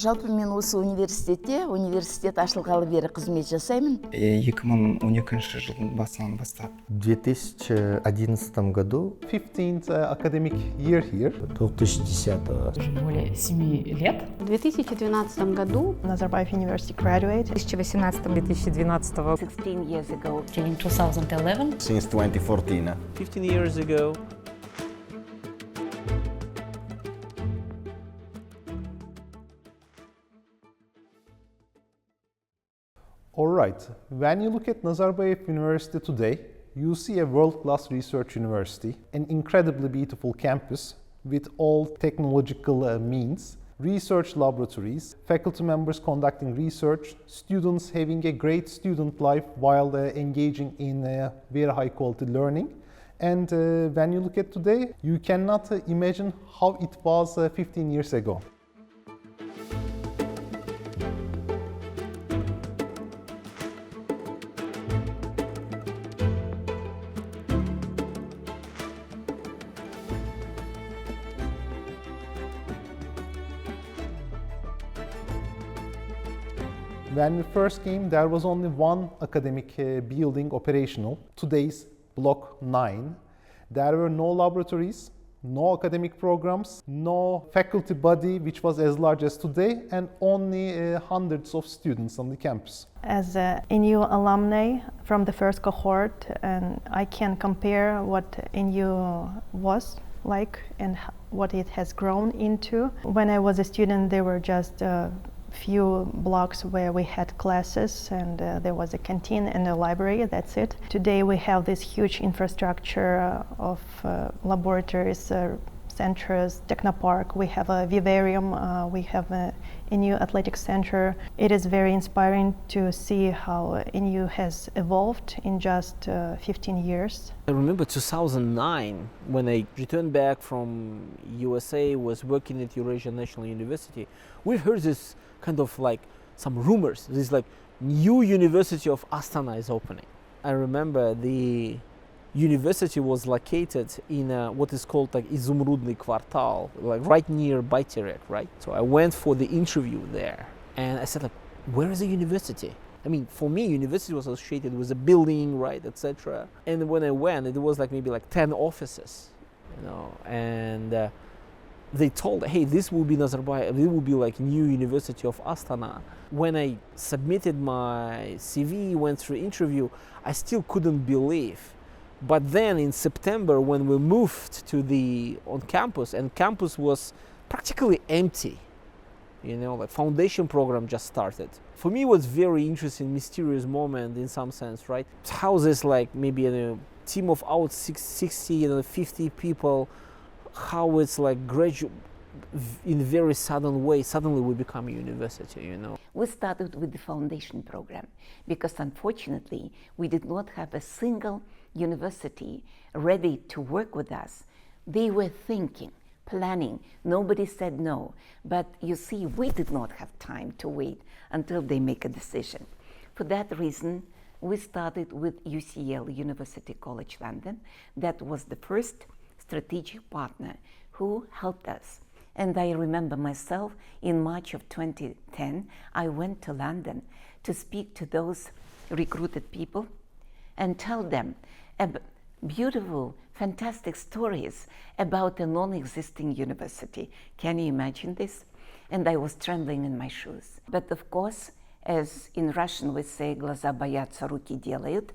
Жалпы мен осы университет ашылғалы бері қызмет жасаймын. 2012 жылдың басынан бастап. В 2011 году. 15th academic year here. 2010. Уже более 7 лет. В 2012 году Nazarbayev University graduate. В 2018-2012. 16 years ago. In 2011. Since 2014. 15 years ago. All right, when you look at Nazarbayev University today, you see a world-class research university, an incredibly beautiful campus with all technological means, research laboratories, faculty members conducting research, students having a great student life while engaging in very high quality learning. And when you look at today, you cannot imagine how it was 15 years ago. When we first came, there was only one academic building operational, today's Block 9. There were no laboratories, no academic programs, no faculty body which was as large as today, and only hundreds of students on the campus. As a NU alumni from the first cohort, and I can compare what NU was like and what it has grown into. When I was a student, there were just few blocks where we had classes, and there was a canteen and a library, that's it. Today we have this huge infrastructure of laboratories, centers, technopark, we have a vivarium, we have a NU athletic center. It is very inspiring to see how NU has evolved in just 15 years. I remember 2009 when I returned back from USA, was working at Eurasia National University. We heard this kind of like some rumors, this like new University of Astana is opening. I remember the university was located in what is called like Izumrudny Kvartal, like right near Bayterek, right? So I went for the interview there and I said like, where is the university? I mean, for me, university was associated with a building, right, etc. And when I went, it was like maybe like 10 offices, you know, and they told, hey, this will be Nazarbayev, this will be like new University of Astana. When I submitted my CV, went through interview, I still couldn't believe. But then in September, when we moved to on campus, and campus was practically empty, you know, like foundation program just started. For me, it was very interesting, mysterious moment in some sense, right? How this like maybe a team of out 60, 50 people, how it's like gradual, in a very sudden way, suddenly we become a university, you know. We started with the foundation program because unfortunately we did not have a single university ready to work with us. They were thinking, planning, nobody said no. But you see, we did not have time to wait until they make a decision. For that reason, we started with UCL, University College London. That was the first strategic partner who helped us. And I remember myself in March of 2010, I went to London to speak to those recruited people and tell them beautiful, fantastic stories about a non-existing university. Can you imagine this? And I was trembling in my shoes. But of course, as in Russian we say, глаза боятся, руки делают.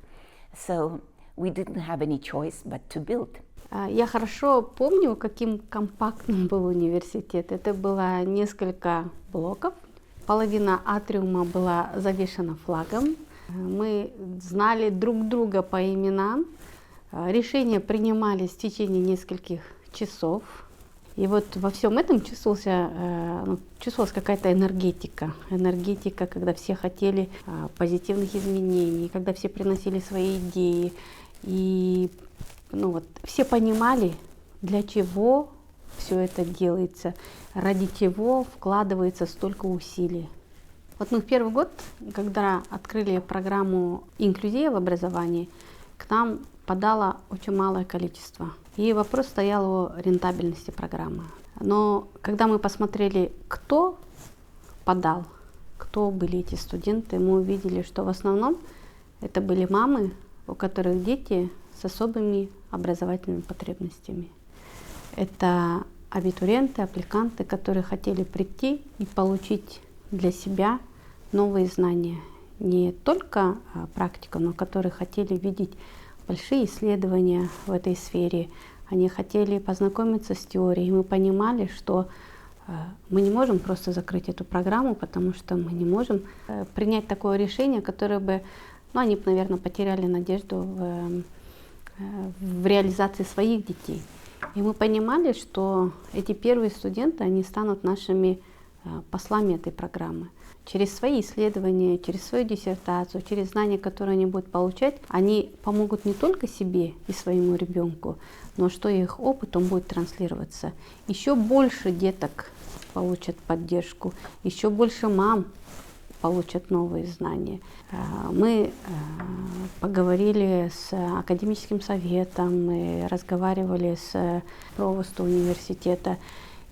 So we didn't have any choice but to build. Я хорошо помню, каким компактным был университет. Это было несколько блоков. Половина атриума была завешена флагом. Мы знали друг друга по именам. Решения принимались в течение нескольких часов. И вот во всем этом чувствовалась какая-то энергетика. Энергетика, когда все хотели позитивных изменений, когда все приносили свои идеи. И все понимали, для чего все это делается, ради чего вкладывается столько усилий. Вот мы в первый год, когда открыли программу инклюзия в образовании, к нам подало очень малое количество. И вопрос стоял о рентабельности программы. Но когда мы посмотрели, кто совпадал, кто были эти студенты, мы увидели, что в основном это были мамы, у которых дети с особыми образовательными потребностями. Это абитуриенты, аппликанты, которые хотели прийти и получить для себя новые знания. Не только практику, но которые хотели видеть большие исследования в этой сфере. Они хотели познакомиться с теорией. И мы понимали, что мы не можем просто закрыть эту программу, потому что мы не можем принять такое решение, которое бы, ну, они бы, наверное, потеряли надежду в реализации своих детей. И мы понимали, что эти первые студенты, они станут нашими послами этой программы. Через свои исследования, через свою диссертацию, через знания, которые они будут получать, они помогут не только себе и своему ребенку, но что их опыт, он будет транслироваться. Еще больше деток получат поддержку, еще больше мам получат новые знания. Мы поговорили с академическим советом, мы разговаривали с провостью университета.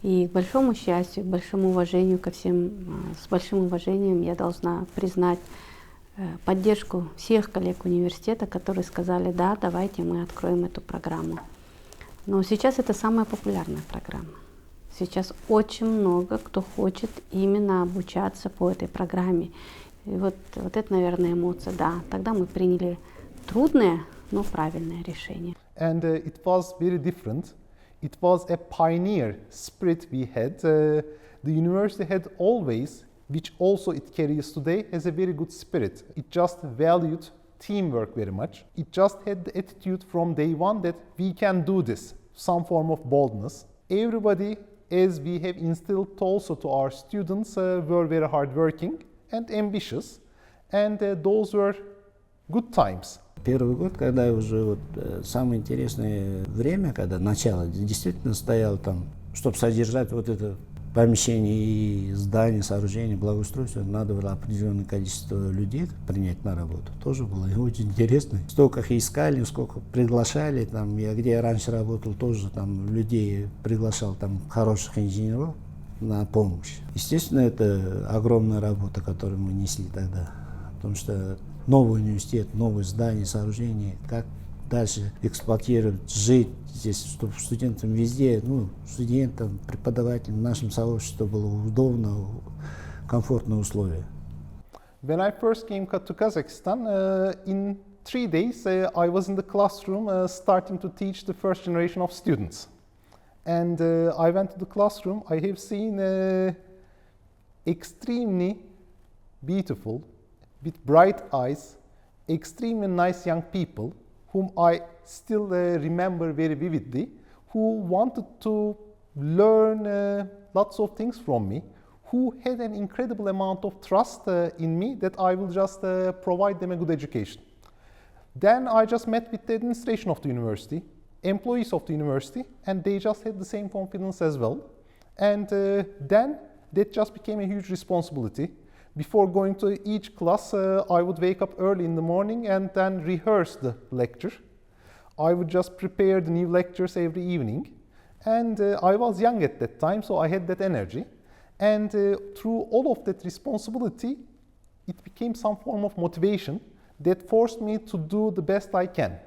И к большому счастью, к большому уважению ко всем, с большим уважением я должна признать поддержку всех коллег университета, которые сказали: да, давайте мы откроем эту программу. Но сейчас это самая популярная программа. Сейчас очень много кто хочет именно обучаться по этой программе. И вот это, наверное, эмоция. Да, тогда мы приняли трудное, но правильное решение. And it was very different. It was a pioneer spirit we had. The university had always, which also it carries today, has a very good spirit. It just valued teamwork very much. It just had the attitude from day one that we can do this, some form of boldness. Everybody, as we have instilled also to our students, were very hardworking and ambitious, and those were good times. Первый год, когда уже вот самое интересное время, когда начало, действительно стоял там, чтобы содержать вот это помещение и здание, сооружение, благоустройство, надо было определенное количество людей принять на работу. Тоже было очень интересно. Столько их искали, сколько приглашали. Там, где я раньше работал, тоже там людей приглашал, там хороших инженеров на помощь. Естественно, это огромная работа, которую мы несли тогда. Потому что новый университет, новые здания, сооружения, как дальше эксплуатировать, жить здесь, чтобы студентам везде, ну, студентам, преподавателям, нашим сообществу было удобно, комфортные условия. When I first came to Kazakhstan, in 3 days I was in the classroom starting to teach the first generation of students. And I went to the classroom. I have seen extremely beautiful, with bright eyes, extremely nice young people whom I still remember very vividly, who wanted to learn lots of things from me, who had an incredible amount of trust in me that I will just provide them a good education. Then I just met with the administration of the university, employees of the university, and they just had the same confidence as well. And then that just became a huge responsibility. Before going to each class, I would wake up early in the morning and then rehearse the lecture. I would just prepare the new lectures every evening. And I was young at that time, so I had that energy. And through all of that responsibility, it became some form of motivation that forced me to do the best I can.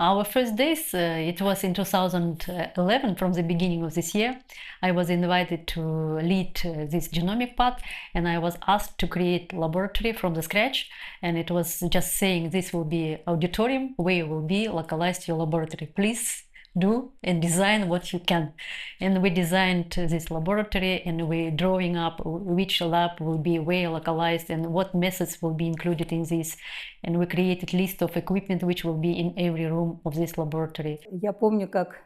Our first days, it was in 2011, from the beginning of this year. I was invited to lead this genomic part, and I was asked to create laboratory from the scratch. And it was just saying this will be auditorium where will be localized your laboratory. Please do and design what you can. And we designed this laboratory, and we're drawing up which lab will be where localized and what methods will be included in this. And we created list of equipment which will be in every room of this laboratory. Я помню, как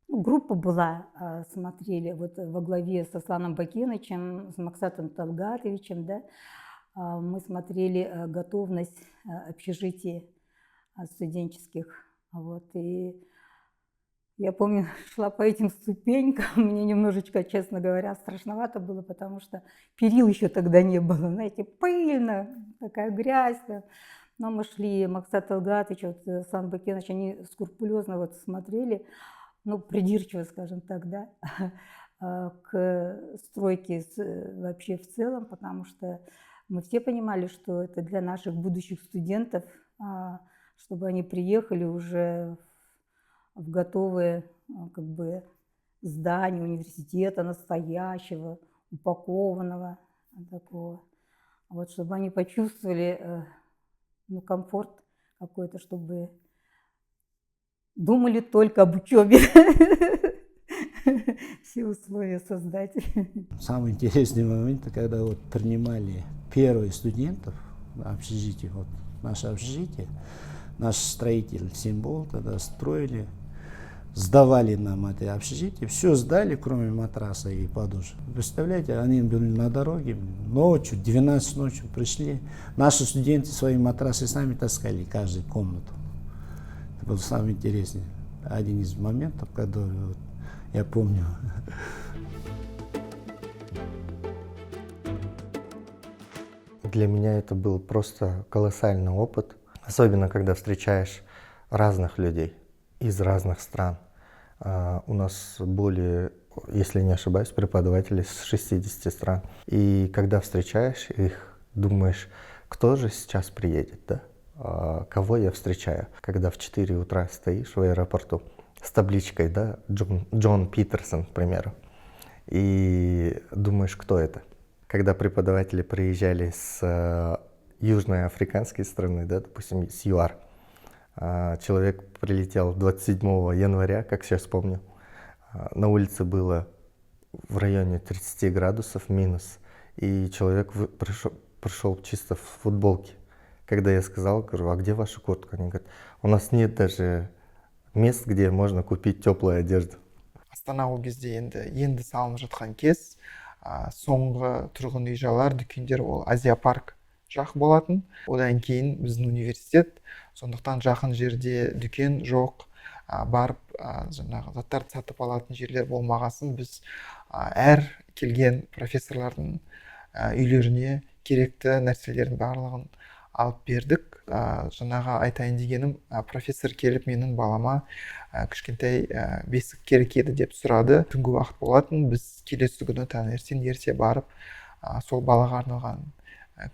группа была, смотрели вот во главе с Асланом Бакиновичем, с Максатом Талгатовичем, да, мы смотрели готовность общежитий студенческих, вот, и я помню, шла по этим ступенькам, мне немножечко, честно говоря, страшновато было, потому что перил еще тогда не было, знаете, пыльно, такая грязь. Да. Но мы шли, Максат Талгатович, вот, Сан Бакинович, они скрупулезно вот смотрели, ну, придирчиво, скажем так, да. к стройке вообще в целом, потому что мы все понимали, что это для наших будущих студентов, чтобы они приехали уже в готовые как бы здания университета настоящего, упакованного такого. Вот, чтобы они почувствовали комфорт какой-то, чтобы думали только об учебе. Все условия создать. Самый интересный момент, когда вот принимали первых студентов на общежитие, вот наше общежитие, наш строитель Символ тогда строили, сдавали нам это общежитие, все сдали, кроме матраса и подушек. Представляете, они были на дороге, ночью, 12 ночи пришли, наши студенты свои матрасы сами таскали, каждую комнату. Это был самый интересный, один из моментов, когда вот, я помню. Для меня это был просто колоссальный опыт, особенно когда встречаешь разных людей из разных стран. У нас более, если не ошибаюсь, преподаватели с 60 стран. И когда встречаешь их, думаешь, кто же сейчас приедет, да? Кого я встречаю? Когда в 4 утра стоишь в аэропорту с табличкой, да, Джон Питерсон, к примеру, и думаешь, кто это? Когда преподаватели приезжали с южной африканской страны, да, допустим, с ЮАР, человек прилетел 27 января, как сейчас помню, на улице было в районе 30 градусов минус, и человек пришел чисто в футболке. Когда я сказал, говорю, а где ваша куртка? Они говорят, у нас нет даже мест, где можно купить теплую одежду. Астана ол кезде енді салынып жатқан кез, соңғы тұрғын үй жалар, дүкендер ол Азия парк жақ болатын. Одан кейін біздің университет, сондықтан жақын жерде дүкен жоқ, барып жаңағы заттарды сатып алатын жерлер болмағасын біз әр келген профессорлардың үйлеріне керекті нәрселердің барлығын алып бердік. Жаңағы айтайын дегенім, профессор келіп менің балама кішкентай бесік керек еді деп сұрады. Түнгі уақыт болатын, біз келесі күні таңертең ерте барып сол балаға арналған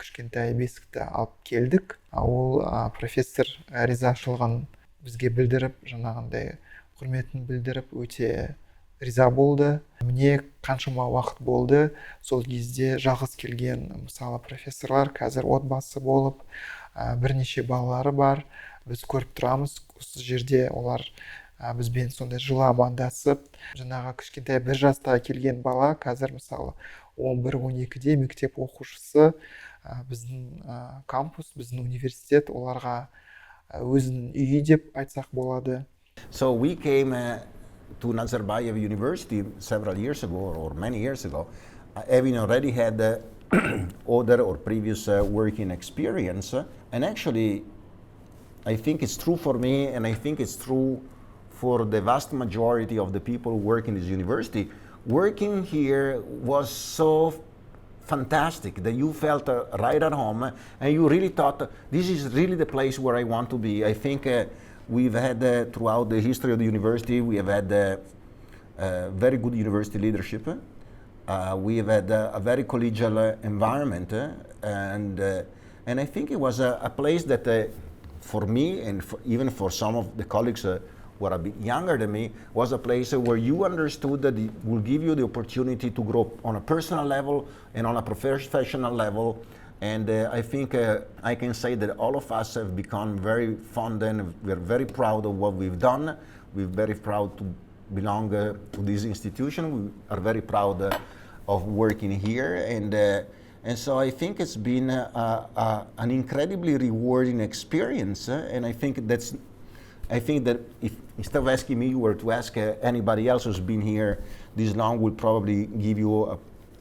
кішкентай бесікті алып келдік. Ол профессор ризашылығын бізге білдіріп, жаңағындай құрметін білдіріп, өте риза болды. Мне қаншама уақыт болды, сол кезде жалғыз келген мысалы профессорлар қазір отбасы болып, бірнеше балалары бар. Біз көріп тұрамыз, осы жерде олар бізбен сондай жылы амандасып, жаңағы кішкентай 1 жаста келген бала қазір мысалы 11-12-де мектеп оқушысы. Біздің кампус, біздің университет оларға өзінің үйі деп айтсақ болады. So we came to Nazarbayev University several years ago, or many years ago, having already had other or previous working experience. And actually, I think it's true for me, and I think it's true for the vast majority of the people who work in this university. Working here was so fantastic that you felt right at home, and you really thought, this is really the place where I want to be. I think we've had, throughout the history of the university, we have had very good university leadership. We have had a very collegial environment, and I think it was a place that, for me, and even for some of the colleagues who are a bit younger than me, was a place where you understood that it will give you the opportunity to grow on a personal level and on a professional level. And I think I can say that all of us have become very fond, and we're very proud of what we've done. We're very proud to belong to this institution. We are very proud of working here. And so I think it's been an incredibly rewarding experience. And I think that if instead of asking me, you were to ask anybody else who's been here this long, will probably give you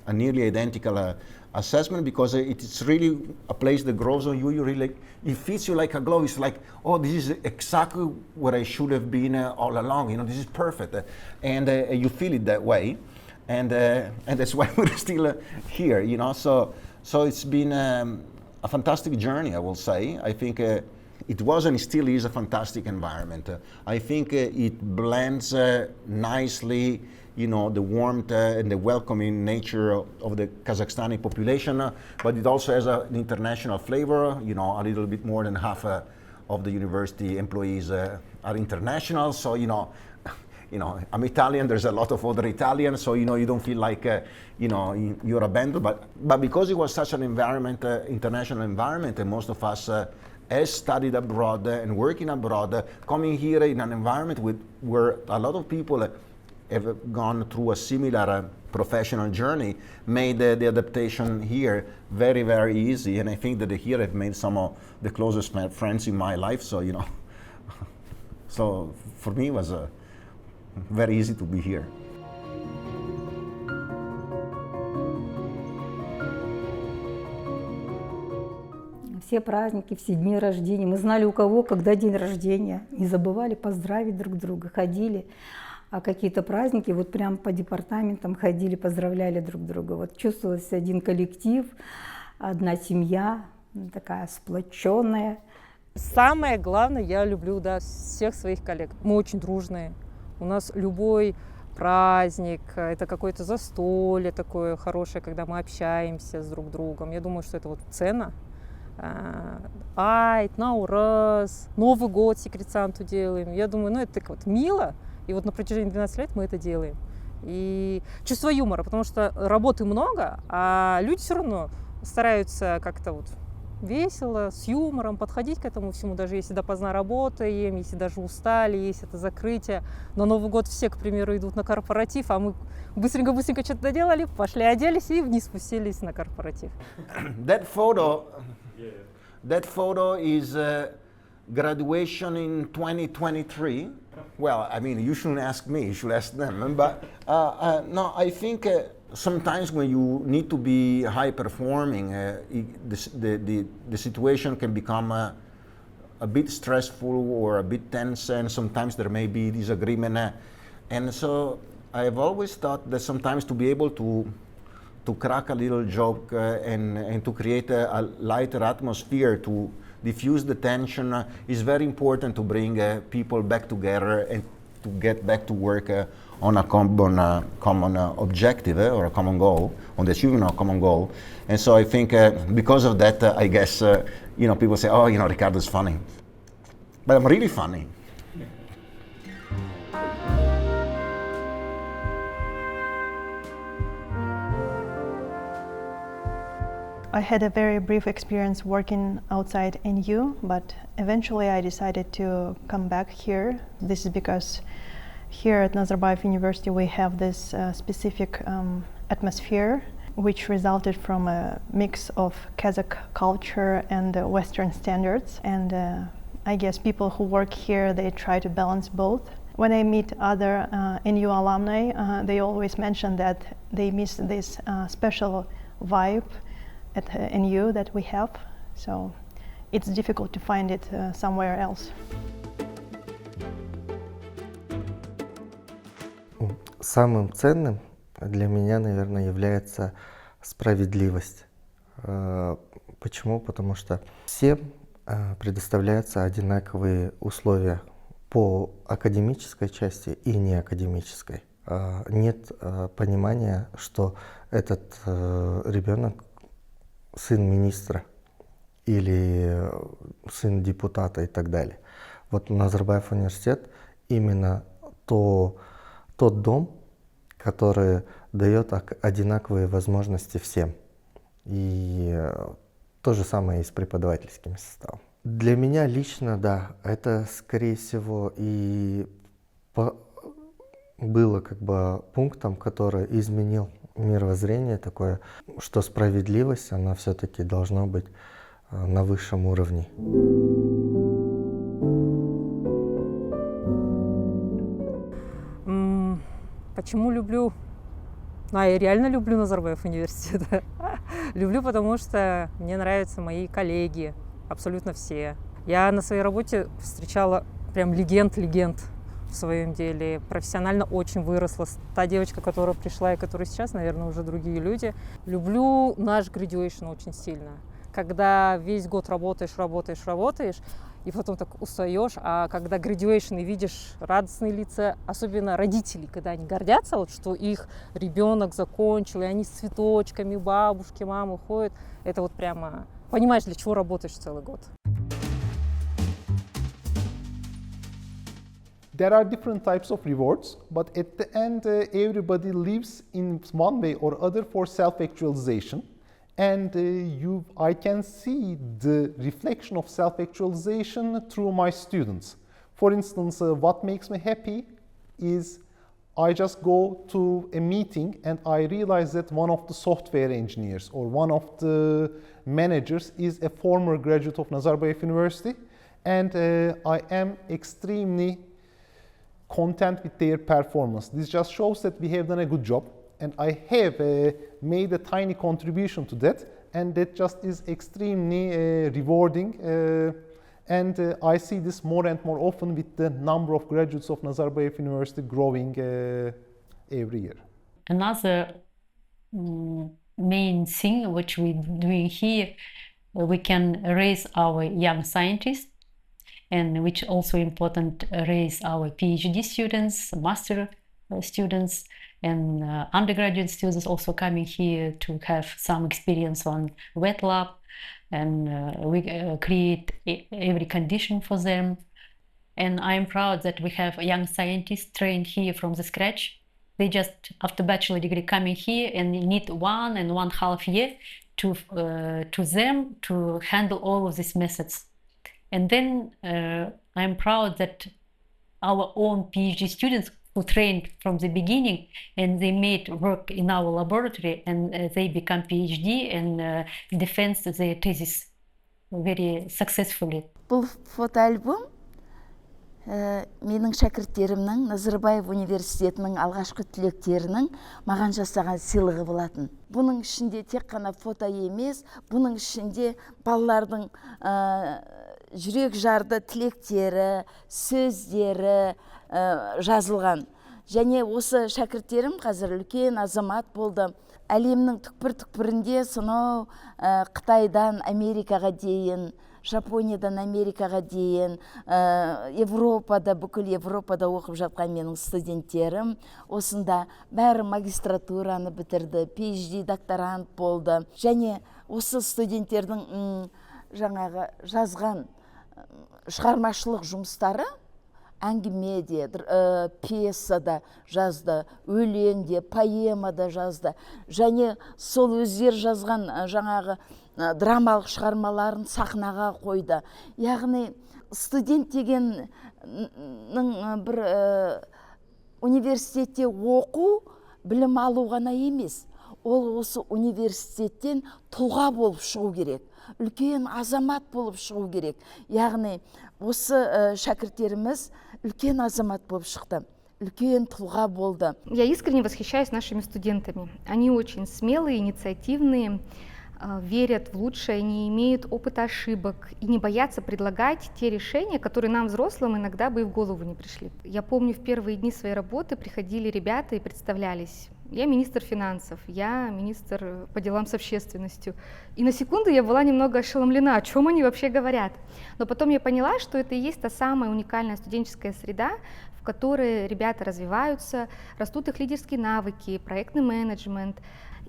a nearly identical assessment, because it's really a place that grows on you. You really, it fits you like a glove. It's like, oh, this is exactly where I should have been all along. You know, this is perfect, and you feel it that way, and that's why we're still here. You know, so it's been a fantastic journey, I will say. I think it was and still is a fantastic environment. I think it blends nicely you know, the warmth and the welcoming nature of the Kazakhstani population, but it also has an international flavor. You know, a little bit more than half of the university employees are international. So, you know, I'm Italian. There's a lot of other Italians, so you know, you don't feel like you're abandoned. But because it was such an environment, international environment, and most of us has studied abroad and working abroad, coming here in an environment where a lot of people have gone through a similar professional journey, made the adaptation here very, very easy. And I think that here I've made some of the closest friends in my life. So, you know, so for me it was very easy to be here. Все праздники, все дни рождения. Мы знали, у кого, когда день рождения. Не забывали поздравить друг друга, ходили. А какие-то праздники, вот прям по департаментам ходили, поздравляли друг друга. Вот чувствовался один коллектив, одна семья, такая сплоченная. Самое главное, я люблю, да, всех своих коллег. Мы очень дружные. У нас любой праздник, это какое-то застолье такое хорошее, когда мы общаемся с друг другом. Я думаю, что это вот ценно. Айт, Наураз, Новый год секретсанту делаем. Я думаю, ну это так вот мило. И вот на протяжении 12 лет мы это делаем. И чувство юмора, потому что работы много, а люди все равно стараются как-то вот весело, с юмором подходить к этому всему, даже если допоздна работаем, если даже устали, если это закрытие. На Новый год все, к примеру, идут на корпоратив, а мы быстренько-быстренько что-то доделали, пошли оделись и вниз спустились на корпоратив. That photo is graduation in 2023. Well, I mean, you shouldn't ask me, you should ask them. But no, I think sometimes when you need to be high performing, the situation can become a bit stressful or a bit tense, and sometimes there may be disagreement. And so I've always thought that sometimes to be able to crack a little joke and to create a lighter atmosphere, to diffuse the tension, is very important to bring people back together and to get back to work on a common objective or a common goal, on the achievement of a common goal. And so I think because of that, I guess, people say, oh, Ricardo's funny. But I'm really funny. I had a very brief experience working outside NU, but eventually I decided to come back here. This is because here at Nazarbayev University we have this specific atmosphere which resulted from a mix of Kazakh culture and Western standards. And I guess people who work here, they try to balance both. When I meet other NU alumni, they always mention that they miss this special vibe at NU that we have, so it's difficult to find it somewhere else. Самым ценным для меня, наверное, является справедливость. Почему? Потому что всем предоставляются одинаковые условия по академической части и неакадемической. Нет понимания, что этот ребенок сын министра или сын депутата и так далее. Вот Назарбаев университет именно тот дом, который дает одинаковые возможности всем. И то же самое и с преподавательским составом. Для меня лично, да, это, скорее всего, и было как бы пунктом, который изменил мировоззрение такое, что справедливость, она все-таки должна быть на высшем уровне. Почему люблю? Я реально люблю Назарбаев университет. Люблю, потому что мне нравятся мои коллеги, абсолютно все. Я на своей работе встречала прям легенд в своем деле. Профессионально очень выросла. Та девочка, которая пришла и которая сейчас, наверное, уже другие люди. Люблю наш graduation очень сильно. Когда весь год работаешь, и потом так устаешь, а когда graduation и видишь радостные лица, особенно родителей, когда они гордятся, вот, что их ребенок закончил, и они с цветочками, бабушки, мамы ходят, это вот прямо понимаешь, для чего работаешь целый год. There are different types of rewards, but at the end, everybody lives in one way or other for self-actualization. And I can see the reflection of self-actualization through my students. For instance, what makes me happy is I just go to a meeting and I realize that one of the software engineers or one of the managers is a former graduate of Nazarbayev University, and I am extremely content with their performance. This just shows that we have done a good job, and I have made a tiny contribution to that, and that just is extremely rewarding. And I see this more and more often with the number of graduates of Nazarbayev University growing every year. Another main thing which we're doing here, we can raise our young scientists, and which also important, raise our PhD students, master students, and undergraduate students also coming here to have some experience on wet lab, and we create every condition for them. And I'm proud that we have young scientists trained here from the scratch. They just, after bachelor degree, coming here and need 1.5 years to them to handle all of these methods. And then I'm proud that our own PhD students who trained from the beginning and they made work in our laboratory and they become PhD and defend their thesis very successfully. Бұл фотоальбом менің шәкірттерімнің Назарбаев университетінің алғашқы түлектерінің маған жасаған сыйлығы болатын. Бұның ішінде тек қана фото емес, бұның ішінде балалардың жүрек жарды тілектері, сөздері жазылған. Және осы шәкірттерім қазір үлкен азамат болды. Әлемнің түкпір-түкпірінде сонау Қытайдан Америкаға дейін, Жапониядан Америкаға дейін, Европада, бүкіл Европада оқып жатқан менің студенттерім осында бәрі магистратураны бітірді, PhD докторант болды. Және осы студенттердің жаңағы жазған шығармашылық жұмыстары әңгімеде, пьесада жазды, өлеңде, поэмада жазды. Және сол өздері жазған жаңағы драмалық шығармаларын сахнаға қойды. Яғни студент дегеннің бір университетте оқу, білім алу ғана емес. Ол осы университеттен тұлға болып шығу керек. Үлкен азамат болып шығу керек. Яғни осы шәкірттеріміз үлкен азамат болып шықты. Үлкен тұлға болды. Я искренне восхищаюсь нашими студентами. Они очень смелые, инициативные, верят в лучшее, не имеют опыта ошибок и не боятся предлагать те решения, которые нам, взрослым, иногда бы и в голову не пришли. Я помню, в первые дни своей работы приходили ребята и представлялись. Я министр финансов, я министр по делам с общественностью. И на секунду я была немного ошеломлена, о чем они вообще говорят. Но потом я поняла, что это и есть та самая уникальная студенческая среда, в которой ребята развиваются, растут их лидерские навыки, проектный менеджмент.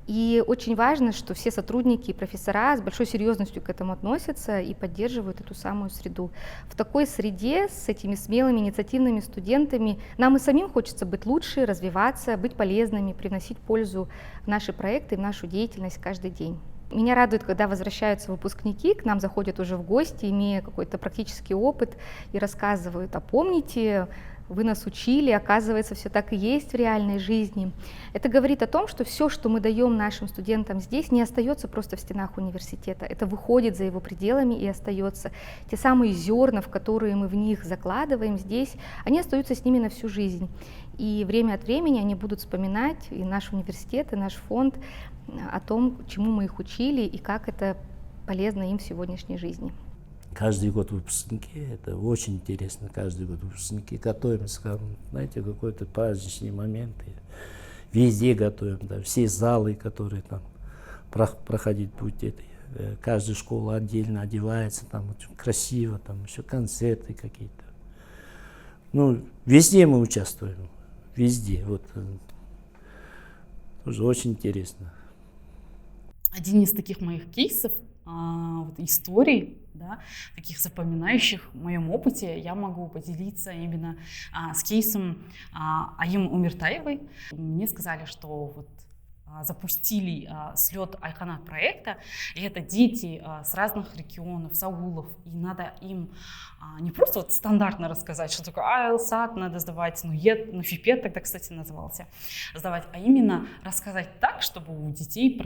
И очень важно, что все сотрудники и профессора с большой серьезностью к этому относятся и поддерживают эту самую среду. В такой среде с этими смелыми, инициативными студентами нам и самим хочется быть лучше, развиваться, быть полезными, приносить пользу в наши проекты, в нашу деятельность каждый день. Меня радует, когда возвращаются выпускники, к нам заходят уже в гости, имея какой-то практический опыт, и рассказывают: а помните, вы нас учили, оказывается, все так и есть в реальной жизни. Это говорит о том, что все, что мы даем нашим студентам здесь, не остается просто в стенах университета. Это выходит за его пределами и остается. Те самые зерна, в которые мы в них закладываем здесь, они остаются с ними на всю жизнь. И время от времени они будут вспоминать, и наш университет, и наш фонд, о том, чему мы их учили и как это полезно им в сегодняшней жизни. Каждый год выпускники, это очень интересно, каждый год выпускники готовимся, знаете, какой-то праздничный момент, везде готовим, да, все залы, которые там проходить будут, это Каждая школа отдельно одевается, там очень красиво, там еще концерты какие-то. Ну, везде мы участвуем, везде. Вот, тоже очень интересно. Один из таких моих кейсов, вот, историй, да, таких запоминающих в моем опыте, я могу поделиться именно с кейсом Айым Умертаевой. Мне сказали, что вот запустили слет Айканат проекта, и это дети с разных регионов, с аулов, и надо им не просто вот стандартно рассказать, что такое IELTS, надо сдавать, ФИПЕТ тогда, кстати, назывался, сдавать, а именно рассказать так, чтобы у детей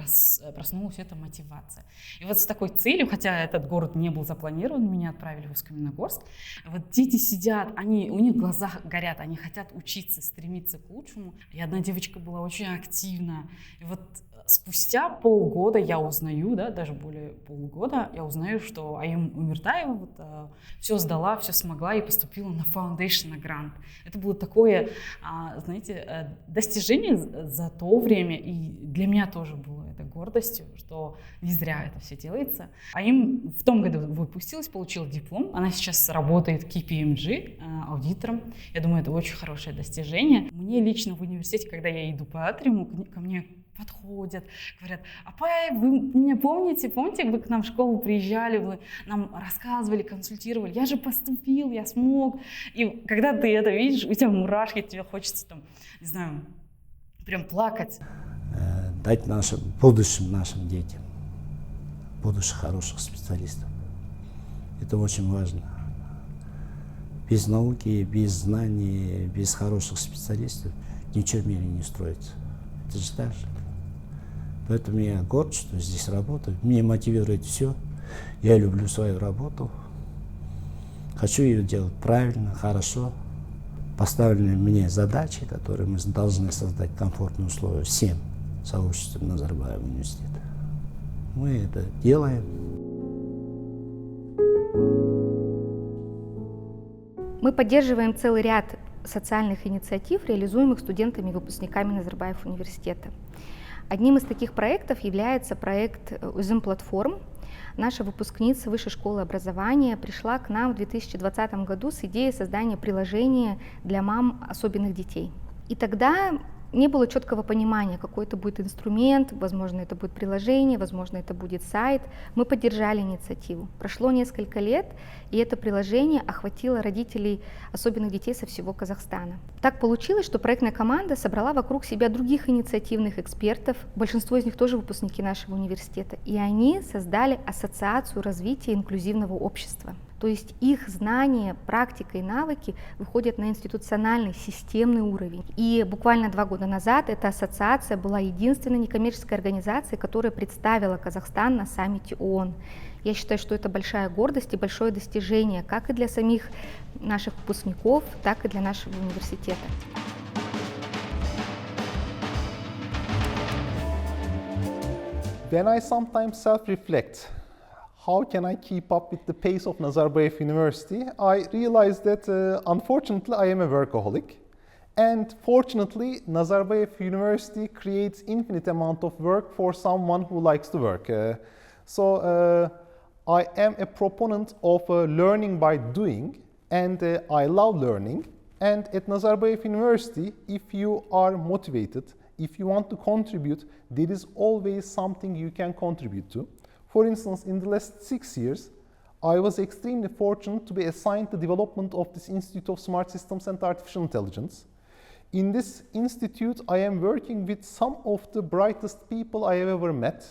проснулась эта мотивация. И вот с такой целью, хотя этот город не был запланирован, меня отправили в Усть-Каменогорск, вот дети сидят, у них глаза горят, они хотят учиться, стремиться к лучшему, и одна девочка была очень активная. И вот спустя полгода я узнаю, да, даже более полугода, я узнаю, что Айым Умертаева вот, все сдала, все смогла и поступила на Foundation грант. Это было такое, знаете, достижение за то время, и для меня тоже было это гордостью, что не зря это все делается. Айым в том году выпустилась, получила диплом, она сейчас работает в KPMG аудитором. Я думаю, это очень хорошее достижение. Мне лично в университете, когда я иду по атриуму, ко мне подходят, говорят: Апай, вы меня помните, вы к нам в школу приезжали, вы нам рассказывали, консультировали, я же поступил, я смог. И когда ты это видишь, у тебя мурашки, тебе хочется там, не знаю, прям плакать. Дать будущим нашим детям, будущих хороших специалистов. Это очень важно. Без науки, без знаний, без хороших специалистов ничего в мире не строится. Это же так же. Поэтому я горд, что здесь работаю. Меня мотивирует все. Я люблю свою работу. Хочу ее делать правильно, хорошо. Поставлены мне задачи, которые мы должны создать комфортные условия всем сообществам Назарбаева университета. Мы это делаем. Мы поддерживаем целый ряд социальных инициатив, реализуемых студентами и выпускниками Назарбаев университета. Одним из таких проектов является проект «Узым платформ». Наша выпускница Высшей школы образования пришла к нам в 2020 году с идеей создания приложения для мам особенных детей. И тогда не было четкого понимания, какой это будет инструмент, возможно, это будет приложение, возможно, это будет сайт. Мы поддержали инициативу. Прошло несколько лет, и это приложение охватило родителей особенных детей со всего Казахстана. Так получилось, что проектная команда собрала вокруг себя других инициативных экспертов, большинство из них тоже выпускники нашего университета, и они создали Ассоциацию развития инклюзивного общества. То есть их знания, практика и навыки выходят на институциональный, системный уровень. И буквально 2 года назад эта ассоциация была единственной некоммерческой организацией, которая представила Казахстан на саммите ООН. Я считаю, что это большая гордость и большое достижение как и для самих наших выпускников, так и для нашего университета. When I sometimes self-reflect, how can I keep up with the pace of Nazarbayev University? I realize that unfortunately I am a workaholic, and fortunately Nazarbayev University creates infinite amount of work for someone who likes to work. So I am a proponent of learning by doing, and I love learning. And at Nazarbayev University, if you are motivated, if you want to contribute, there is always something you can contribute to. For instance, in the last 6 years, I was extremely fortunate to be assigned the development of this Institute of Smart Systems and Artificial Intelligence. In this institute, I am working with some of the brightest people I have ever met.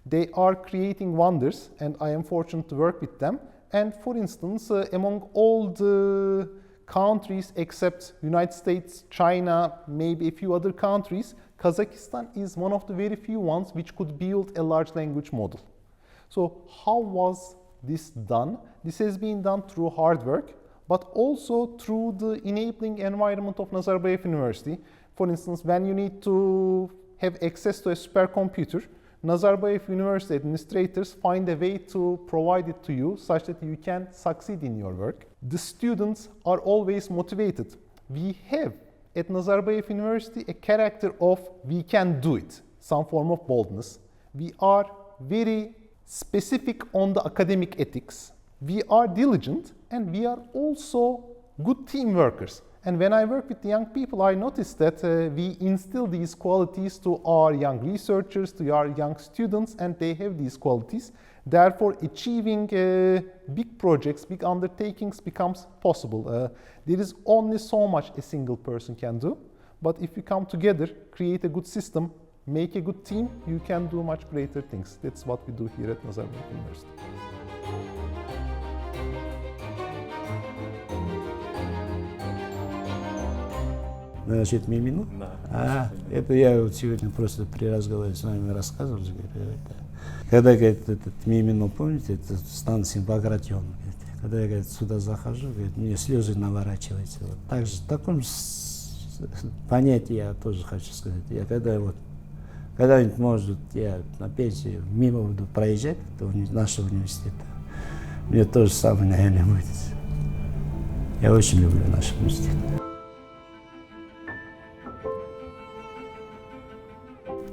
They are creating wonders, and I am fortunate to work with them. And for instance, among all the countries except United States, China, maybe a few other countries, Kazakhstan is one of the very few ones which could build a large language model. So how was this done? This has been done through hard work, but also through the enabling environment of Nazarbayev University. For instance, when you need to have access to a supercomputer, Nazarbayev University administrators find a way to provide it to you such that you can succeed in your work. The students are always motivated. We have at Nazarbayev University a character of we can do it, some form of boldness. We are very specific on the academic ethics. We are diligent and we are also good team workers. And when I work with the young people, I notice that we instill these qualities to our young researchers, to our young students, and they have these qualities. Therefore, achieving big projects, big undertakings becomes possible. There is only so much a single person can do. But if you come together, create a good system, make a good team, you can do much greater things. That's what we do here at Nazarbayev University. Насчет Мимино? Да. Это я вот сегодня просто при разговоре с вами рассказывал. Когда, говорит, этот Мимино, помните, это станция Багратион, когда я, говорит, сюда захожу, говорит, мне слезы наворачиваются. Вот так же, в таком понятии я тоже хочу сказать. Я когда-нибудь, может, я на пенсию мимо буду проезжать до нашего университета, мне тоже самое, наверное, будет. Я очень люблю наш университет.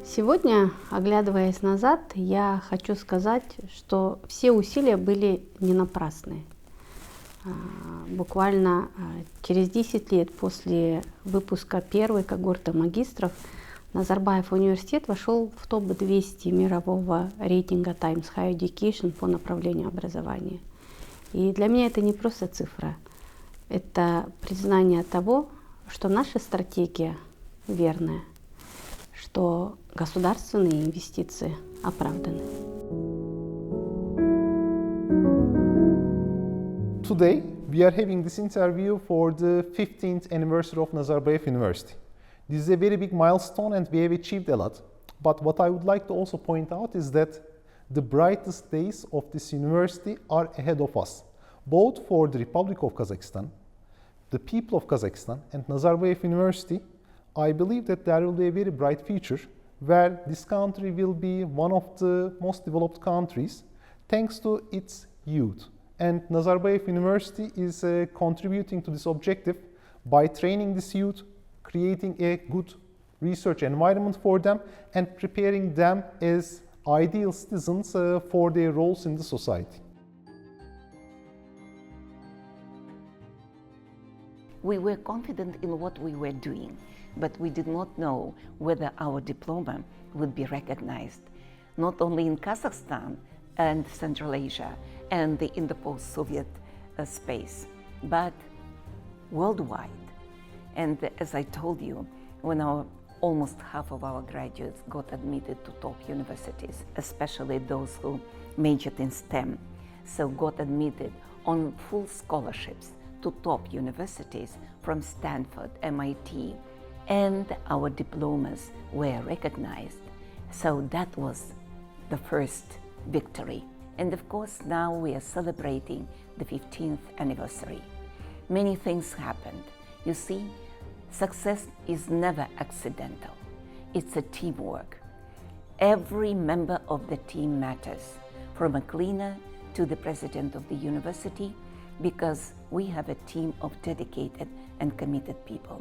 Сегодня, оглядываясь назад, я хочу сказать, что все усилия были не напрасны. Буквально через 10 лет после выпуска первой когорты магистров Назарбаев университет вошел в топ-200 мирового рейтинга Times Higher Education по направлению образования. И для меня это не просто цифра, это признание того, что наша стратегия верная, что государственные инвестиции оправданы. Today, we are having this interview for the 15th anniversary of Nazarbayev University. This is a very big milestone and we have achieved a lot. But what I would like to also point out is that the brightest days of this university are ahead of us, both for the Republic of Kazakhstan, the people of Kazakhstan, and Nazarbayev University. I believe that there will be a very bright future where this country will be one of the most developed countries thanks to its youth. And Nazarbayev University is contributing to this objective by training this youth, creating a good research environment for them, and preparing them as ideal citizens for their roles in the society. We were confident in what we were doing, but we did not know whether our diploma would be recognized, not only in Kazakhstan and Central Asia and in the post-Soviet space, but worldwide. And as I told you, when almost half of our graduates got admitted to top universities, especially those who majored in STEM, so got admitted on full scholarships to top universities from Stanford, MIT, and our diplomas were recognized. So that was the first victory. And of course, now we are celebrating the 15th anniversary. Many things happened. You see, success is never accidental. It's a teamwork. Every member of the team matters, from a cleaner to the president of the university, because we have a team of dedicated and committed people.